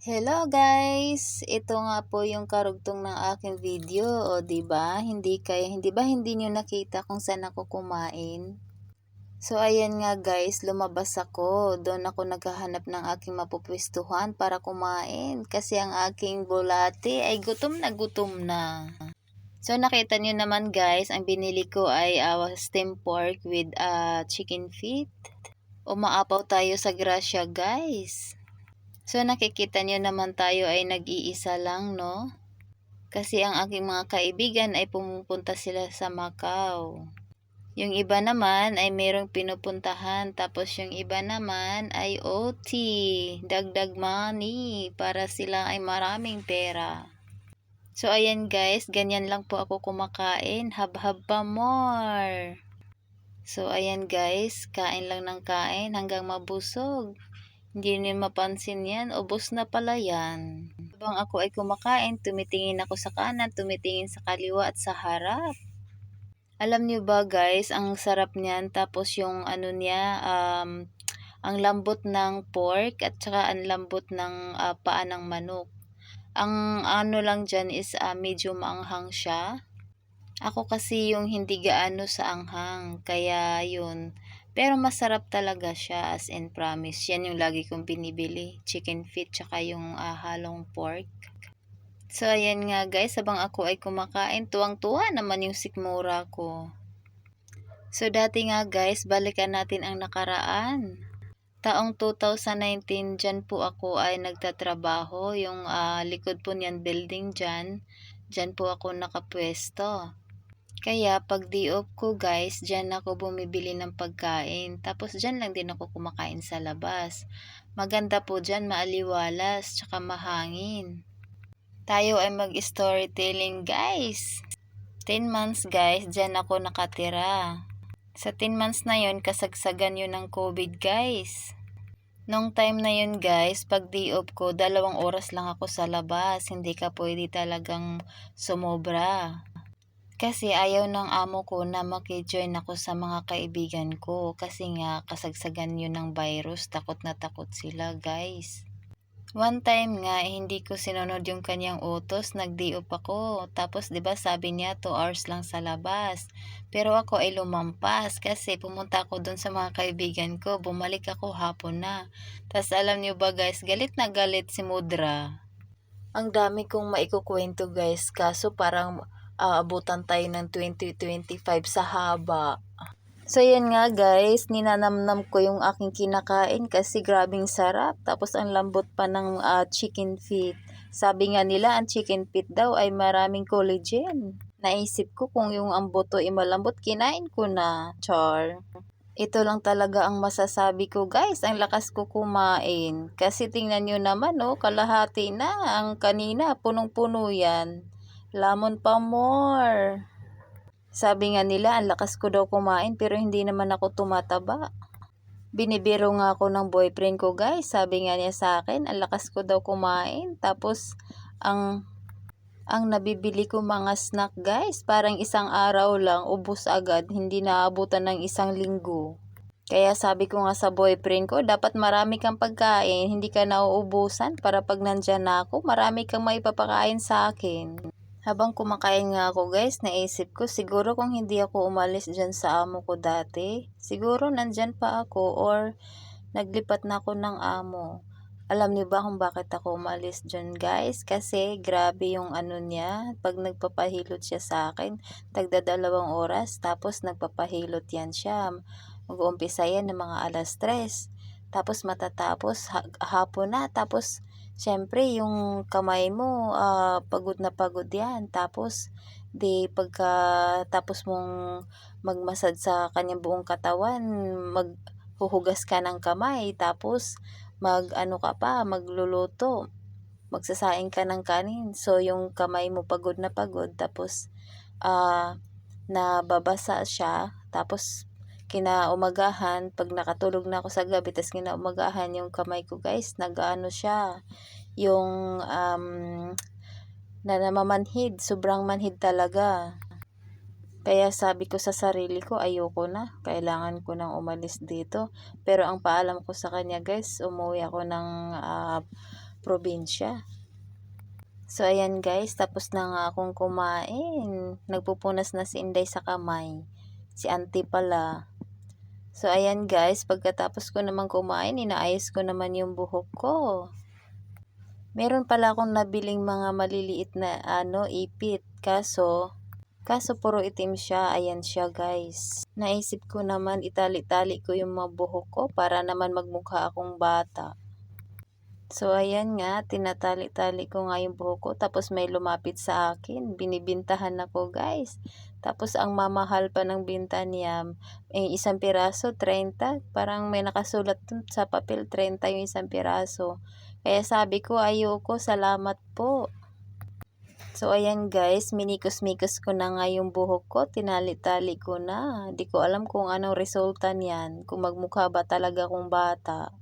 Hello guys! Ito nga po yung karugtong ng aking video, o 'di ba? Hindi niyo nakita kung saan ako kumain? So ayan nga guys, lumabas ako. Doon ako naghahanap ng aking mapupwestuhan para kumain kasi ang aking bulate ay gutom na gutom na. So nakita niyo naman guys, ang binili ko ay steamed pork with chicken feet. Umaapaw tayo sa grasya guys. So nakikita niyo naman tayo ay nag-iisa lang, no? Kasi ang aking mga kaibigan ay pumupunta sila sa Macau. Yung iba naman ay merong pinupuntahan, tapos yung iba naman ay OT, dagdag money, para sila ay maraming pera. So ayan guys, ganyan lang po ako kumakain, habhab pa more. So ayan guys, kain lang ng kain hanggang mabusog. Hindi niyo mapansin yan, ubos na pala yan. Habang ako ay kumakain, tumitingin ako sa kanan, tumitingin sa kaliwa at sa harap. Alam niyo ba guys, ang sarap niyan, tapos yung ano niya, ang lambot ng pork at saka ang lambot ng paa ng manok. Ang ano lang dyan is medyo maanghang siya. Ako kasi yung hindi gaano sa anghang, kaya yun. Pero masarap talaga siya, as in promise. Yan yung lagi kong binibili, chicken feet tsaka yung halong pork. So ayan nga guys, habang ako ay kumakain, tuwang-tuwa naman yung sikmura ko. So dati nga guys, balikan natin ang nakaraan. Taong 2019, dyan po ako ay nagtatrabaho. Yung likod po niyan building dyan po ako nakapwesto. Kaya pag day off ko guys, dyan ako bumibili ng pagkain. Tapos dyan lang din ako kumakain sa labas. Maganda po dyan, maaliwalas, tsaka mahangin. Tayo ay mag-storytelling guys. 10 months guys, dyan ako nakatira. Sa 10 months na yun, kasagsagan yun ng COVID guys. Nung time na yun guys, pag day off ko, 2 oras lang ako sa labas. Hindi ka pwede talagang sumobra. Kasi ayaw ng amo ko na maki-join ako sa mga kaibigan ko. Kasi nga, kasagsagan yun ng virus. Takot na takot sila guys. One time nga, hindi ko sinunod yung kanyang utos, nag-day off ako. Tapos 'di ba sabi niya 2 hours lang sa labas. Pero ako ay lumampas kasi pumunta ako doon sa mga kaibigan ko. Bumalik ako hapon na. Tapos alam niyo ba guys, galit na galit si Mudra. Ang dami kong maikukuwento guys, kaso parang aabutan tayo ng 2025 sa haba. So yan nga guys, ninanamnam ko yung aking kinakain kasi grabing sarap. Tapos ang lambot pa ng chicken feet. Sabi nga nila ang chicken feet daw ay maraming collagen. Naisip ko kung yung ang buto ay malambot, kinain ko na. Char. Ito lang talaga ang masasabi ko guys, ang lakas ko kumain. Kasi tingnan nyo naman oh, kalahati na. Ang kanina, punong-puno yan. Lamon pa more. Sabi nga nila, ang lakas ko daw kumain pero hindi naman ako tumataba. Binibiro nga ako ng boyfriend ko guys. Sabi nga niya sa akin, ang lakas ko daw kumain. Tapos, ang nabibili ko mga snack guys, parang isang araw lang, ubos agad. Hindi naabutan ng 1 linggo. Kaya sabi ko nga sa boyfriend ko, dapat marami kang pagkain, hindi ka nauubusan para pag nandyan na ako, marami kang maipapakain sa akin. Habang kumakain nga ako guys, naisip ko siguro kung hindi ako umalis dyan sa amo ko dati, siguro nandyan pa ako or naglipat na ako ng amo. Alam niyo ba kung bakit ako umalis dyan guys? Kasi grabe yung ano niya, pag nagpapahilot siya sa akin, tagda 2 oras, tapos nagpapahilot yan siya. Mag-uumpisa yan ng mga 3:00. Tapos matatapos hapon na, tapos syempre yung kamay mo pagod na pagod yan. Tapos pagka tapos mong magmasad sa kanyang buong katawan, maghuhugas ka ng kamay, tapos ano ka pa, magluluto, magsasaing ka ng kanin. So yung kamay mo pagod na pagod, tapos nababasa siya, tapos kinaumagahan, pag nakatulog na ako sa gabi, tapos kinaumagahan yung kamay ko guys, nag-ano siya, yung na namamanhid, sobrang manhid talaga. Kaya sabi ko sa sarili ko, ayoko na, kailangan ko nang umalis dito. Pero ang paalam ko sa kanya guys, umuwi ako ng probinsya. So ayan guys, tapos na nga akong kumain. Nagpupunas na si Inday sa kamay. Si auntie pala. So ayan guys, pagkatapos ko naman kumain, inaayos ko naman yung buhok ko. Meron pala akong nabiling mga maliliit na ipit. Kaso puro itim siya. Ayan siya guys. Naisip ko naman itali-tali ko yung mga buhok ko para naman magmukha akong bata. So ayan nga, tinatali-tali ko nga yung buhok ko. Tapos may lumapit sa akin. Binibintahan ako guys. Tapos ang mamahal pa ng binta niya, isang piraso, 30. Parang may nakasulat dun sa papel, 30 yung isang piraso. Kaya sabi ko, ayoko, salamat po. So ayan guys, minikos-mikos ko na nga yung buhok ko, tinali-tali ko na. Di ko alam kung anong resulta niyan, kung magmukha ba talaga akong bata.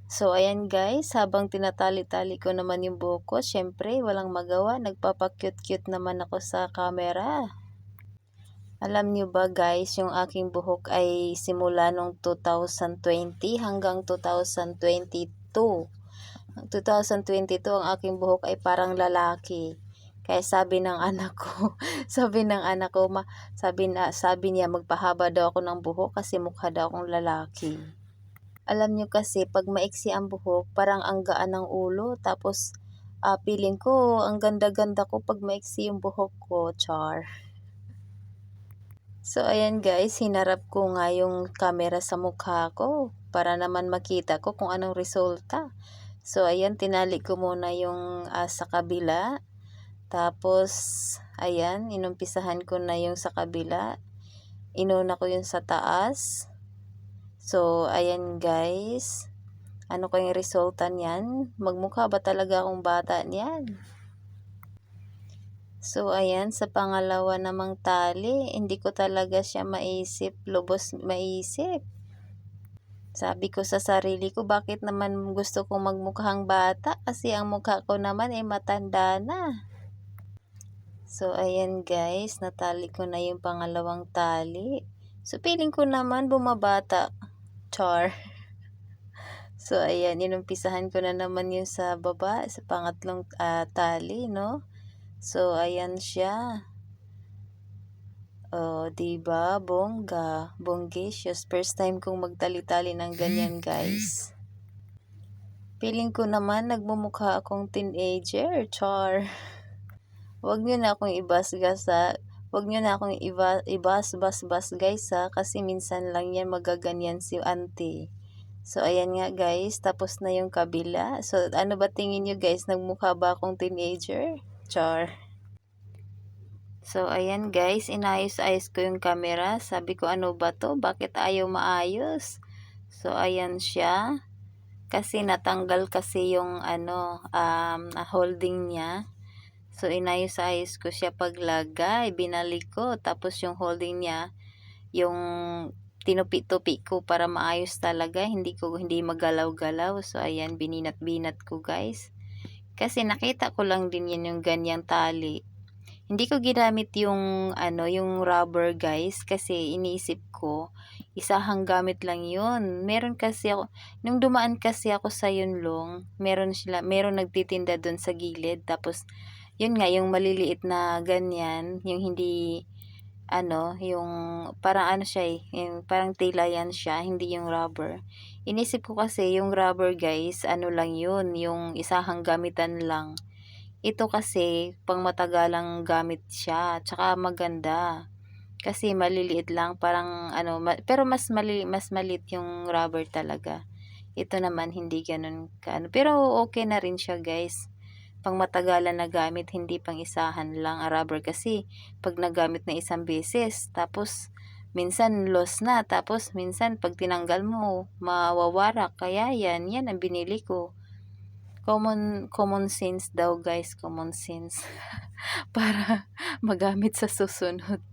So ayan guys, habang tinatali-tali ko naman yung buhok ko, syempre walang magawa, nagpapa-cute-cute naman ako sa camera. Alam nyo ba guys, yung aking buhok ay simula nung 2020 hanggang 2022. 2022 ang aking buhok ay parang lalaki. Kaya sabi ng anak ko, sabi niya magpahaba daw ako ng buhok kasi mukha daw akong lalaki. Alam nyo kasi pag maiksi ang buhok, parang ang gaan ng ulo. Tapos feeling ko ang ganda-ganda ko pag maiksi yung buhok ko, char. So ayan guys, hinarap ko nga yung camera sa mukha ko para naman makita ko kung anong resulta. So ayan, tinali ko muna yung sa kabila. Tapos ayan, inumpisahan ko na yung sa kabila. Inuna ko yung sa taas. So ayan guys, ano ko yung resulta niyan? Magmukha ba talaga akong bata niyan? So ayan, sa pangalawa namang tali, hindi ko talaga siya lubos maisip. Sabi ko sa sarili ko, bakit naman gusto kong magmukhang bata? Kasi ang mukha ko naman ay matanda na. So ayan guys, natali ko na yung pangalawang tali. So feeling ko naman bumabata. Char. So ayan, inumpisahan ko na naman yung sa baba, sa pangatlong tali, no? So ayan siya. Oh, 'di ba? Bongga, bonggisious. First time kong magtali-tali ng ganyan, guys. Feeling ko naman nagmumukha akong teenager, char. Huwag niyo na akong ibasgas ha. Huwag niyo na akong ibas-bas-bas guys ha, kasi minsan lang yan magaganyan si auntie. So ayan nga guys, tapos na yung kabila. So ano ba tingin niyo guys, nagmukha ba akong teenager? Char. So ayan guys, inayos-ayos ko yung camera. Sabi ko, ano ba to? Bakit ayaw maayos? So ayan siya. Kasi natanggal kasi yung holding niya. So inayos-ayos ko siya paglagay, binalik ko. Tapos yung holding niya, yung tinupi-tupi ko para maayos talaga, hindi magalaw-galaw. So ayan, bininat-binat ko guys. Kasi nakita ko lang din yan yung ganyang tali. Hindi ko ginamit yung yung rubber guys kasi iniisip ko isahang gamit lang yun. Meron kasi ako nung dumaan kasi ako sa Yunlong, meron nagtitinda doon sa gilid, tapos yun nga yung maliliit na ganyan, yung hindi yung parang siya yung parang tela yan siya, hindi yung rubber. Inisip ko kasi yung rubber guys, lang yun, yung isahang gamitan lang. Ito kasi pang matagalang gamit siya, tsaka maganda. Kasi maliliit lang, parang pero mas maliit yung rubber talaga. Ito naman hindi ganoon pero okay na rin siya guys. Pang matagalan na gamit, hindi pang isahan lang ang rubber kasi pag nagamit na isang beses, tapos minsan loss na, tapos minsan pag tinanggal mo mawawarak. Kaya yan ang binili ko. Common sense daw guys, common sense. Para magamit sa susunod.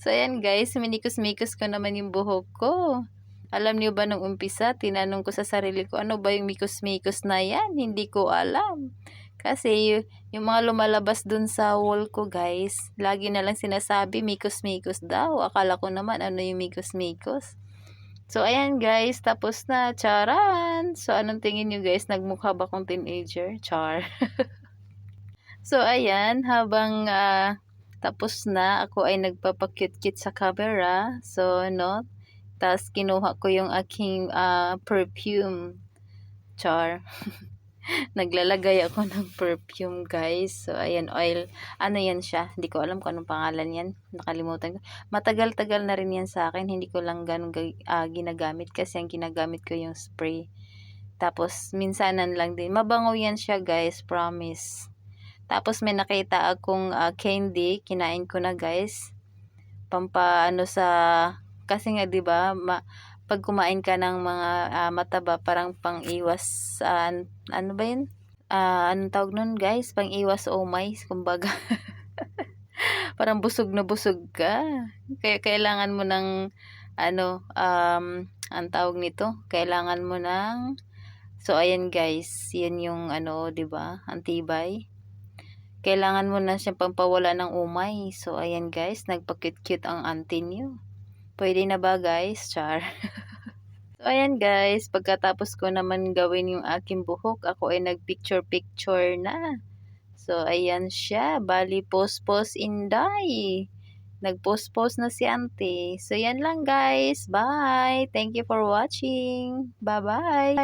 So ayan guys, minikos-mikos ko naman yung buhok ko. Alam niyo ba nung umpisa, tinanong ko sa sarili ko, ano ba yung mikos-mikos na yan? Hindi ko alam. Kasi yung mga lumalabas dun sa wall ko guys, lagi na lang sinasabi mikos-mikos daw. Akala ko naman ano yung mikos-mikos. So, ayan guys, tapos na. Charan! So, anong tingin nyo guys? Nagmukha ba akong teenager? Char. So, ayan, habang tapos na, ako ay nagpapakit-kit sa camera. So, no, tas kinuha ko yung aking perfume. Char. Naglalagay ako ng perfume, guys. So, ayan, oil. Ano yan siya? Hindi ko alam kung anong pangalan yan. Nakalimutan ko. Matagal-tagal na rin yan sa akin. Hindi ko lang ganun ginagamit kasi ang ginagamit ko yung spray. Tapos, minsanan lang din. Mabango yan siya, guys. Promise. Tapos, may nakita akong candy. Kinain ko na, guys. Pampaano sa... Kasi nga, 'di ba, pag kumain ka ng mga mataba, parang pang-iwas ano ba 'yun? Anong tawag nun guys? Pang-iwas umay, kumbaga. Parang busog na busog ka. Kaya kailangan mo ng ano, ang tawag nito, kailangan mo ng so ayan guys, yan yung ano, 'di ba? Ang tibay. Kailangan mo na siyang pampawala ng umay. So ayan guys, nagpa-cute-cute ang auntie niyo. Pwede na ba guys? Char. So, ayan guys, pagkatapos ko naman gawin yung aking buhok, ako ay nagpicture-picture na. So, ayan siya. Bali, post-post inday. Nag-post-post na si auntie. So, yan lang guys. Bye! Thank you for watching. Bye-bye!